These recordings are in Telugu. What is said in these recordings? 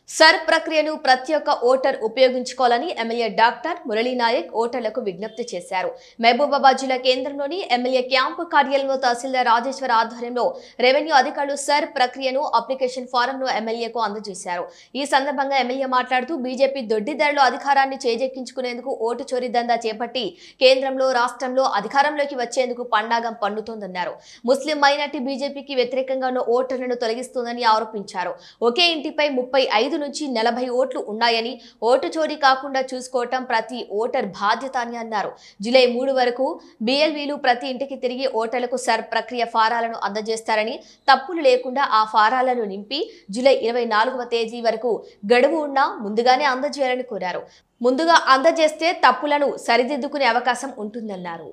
సర్ ప్రక్రియను ప్రతి ఒక్క ఓటర్ ఉపయోగించుకోవాలని ఎమ్మెల్యే డాక్టర్ మురళీ నాయక్ ఓటర్లకు విజ్ఞప్తి చేశారు. మహబూబాబాద్ జిల్లా కేంద్రంలోని ఎమ్మెల్యే క్యాంపు కార్యాలయంలో తహసీల్దార్ రాజేశ్వర్ ఆధ్వర్యంలో రెవెన్యూ అధికారులు సర్ ప్రక్రియను అప్లికేషన్ ఫారంను ఎమ్మెల్యేకు అందజేశారు. ఈ సందర్భంగా ఎమ్మెల్యే మాట్లాడుతూ బీజేపీ దొడ్డిదారిలో అధికారాన్ని చేజెక్కించుకునేందుకు ఓటు చోరీ దందా చేపట్టి కేంద్రంలో రాష్ట్రంలో అధికారంలోకి వచ్చేందుకు పన్నాగం పన్నుతోందన్నారు. ముస్లిం మైనార్టీ బీజేపీకి వ్యతిరేకంగా ఉన్న ఓటర్లను తొలగిస్తోందని ఆరోపించారు. ఒకే ఇంటిపై 35 నుంచి 40 ఓట్లు ఉన్నాయని ఓటు చోరీ కాకుండా చూసుకోవటం ప్రతి ఓటర్ బాధ్యత అని అన్నారు. జూలై 3 వరకు బిఎల్వీలు ప్రతి ఇంటికి తిరిగి ఓటర్లకు సర్ ప్రక్రియ ఫారాలను అందజేస్తారని, తప్పులు లేకుండా ఆ ఫారాలను నింపి జూలై 24వ తేదీ వరకు గడువు ఉన్నా ముందుగానే అందజేయాలని కోరారు. ముందుగా అందజేస్తే తప్పులను సరిదిద్దుకునే అవకాశం ఉంటుందన్నారు.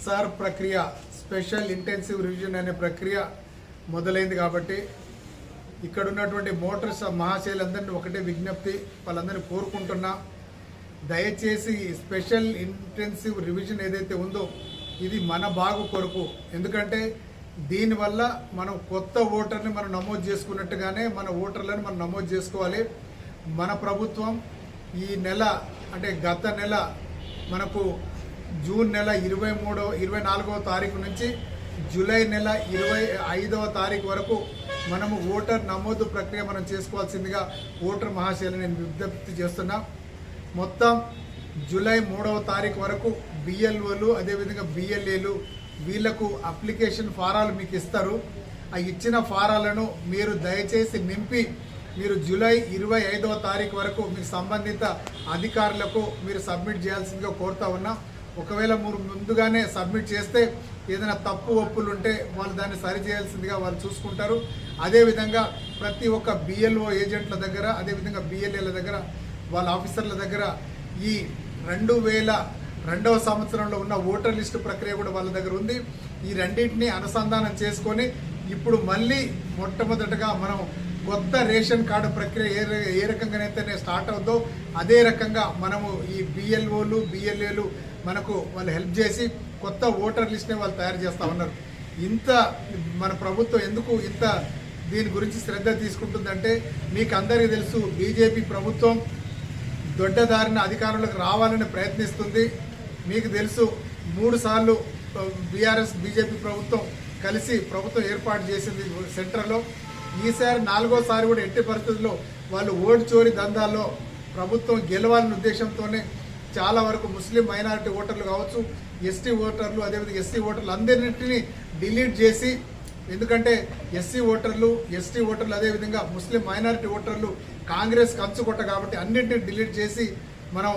సర్ ప్రక్రియ స్పెషల్ ఇంటెన్సివ్ రివిజన్ అనే ప్రక్రియ మొదలైంది కాబట్టి ఇక్కడ ఉన్నటువంటి మోటార్స్ మహాశయులందరినీ ఒకటే విజ్ఞప్తి, వాళ్ళందరినీ కోరుకుంటున్నా, దయచేసి స్పెషల్ ఇంటెన్సివ్ రివిజన్ ఏదైతే ఉందో ఇది మన బాగు కొరకు. ఎందుకంటే దీనివల్ల మనం కొత్త ఓటర్ని మనం నమోదు చేసుకున్నట్టుగానే మన ఓటర్లను మనం నమోదు చేసుకోవాలి. మన ప్రభుత్వం ఈ నెల అంటే గత నెల మనకు జూన్ నెల 24వ తారీఖు నుంచి జూలై నెల 25వ తారీఖు వరకు మనము ఓటర్ నమోదు ప్రక్రియ మనం చేసుకోవాల్సిందిగా ఓటర్ మహాశయులు నేను విజ్ఞప్తి చేస్తున్నా. మొత్తం జూలై 3వ తారీఖు వరకు బిఎల్ఓలు అదేవిధంగా బిఎల్ఏలు వీళ్లకు అప్లికేషన్ ఫారాలు మీకు ఇస్తారు. ఆ ఇచ్చిన ఫారాలను మీరు దయచేసి నింపి మీరు జూలై 25వ తారీఖు వరకు మీకు సంబంధిత అధికారులకు మీరు సబ్మిట్ చేయాల్సిందిగా కోరుతా ఉన్నా. ఒకవేళ మీరు ముందుగానే సబ్మిట్ చేస్తే ఏదైనా తప్పు ఒప్పులు ఉంటే వాళ్ళు దాన్ని సరిచేయాల్సిందిగా వాళ్ళు చూసుకుంటారు. అదేవిధంగా ప్రతి ఒక్క బిఎల్ఓ ఏజెంట్ల దగ్గర అదేవిధంగా బిఎల్ఏల దగ్గర వాళ్ళ ఆఫీసర్ల దగ్గర ఈ 2002వ సంవత్సరంలో ఉన్న ఓటర్ లిస్టు ప్రక్రియ కూడా వాళ్ళ దగ్గర ఉంది. ఈ రెండింటిని అనుసంధానం చేసుకొని ఇప్పుడు మళ్ళీ మొట్టమొదటగా మనం కొత్త రేషన్ కార్డు ప్రక్రియ ఏ రకంగానైతే స్టార్ట్ అవుతుందో అదే రకంగా మనము ఈ బిఎల్ఓలు బిఎల్ఏలు మనకు వాళ్ళు హెల్ప్ చేసి కొత్త ఓటర్ లిస్ట్ని వాళ్ళు తయారు చేస్తూ ఉన్నారు. ఇంత మన ప్రభుత్వం ఎందుకు ఇంత దీని గురించి శ్రద్ధ తీసుకుంటుందంటే మీకు అందరికీ తెలుసు, బీజేపీ ప్రభుత్వం దొడ్డదారిన అధికారంలోకి రావాలని ప్రయత్నిస్తుంది. మీకు తెలుసు 3 సార్లు బీజేపీ ప్రభుత్వం కలిసి ప్రభుత్వం ఏర్పాటు చేసింది సెంట్రల్లో. ఈసారి 4వసారి కూడా ఎట్టి పరిస్థితుల్లో వాళ్ళు ఓటు చోరీ దందాల్లో ప్రభుత్వం గెలవాలనే ఉద్దేశంతోనే చాలా వరకు ముస్లిం మైనారిటీ ఓటర్లు కావచ్చు, ఎస్టీ ఓటర్లు అదేవిధంగా ఎస్సీ ఓటర్లు అందరినీ డిలీట్ చేసి, ఎందుకంటే ఎస్సీ ఓటర్లు ఎస్టీ ఓటర్లు అదేవిధంగా ముస్లిం మైనారిటీ ఓటర్లు కాంగ్రెస్ కంచుకొట్ట కాబట్టి అన్నింటినీ డిలీట్ చేసి మనం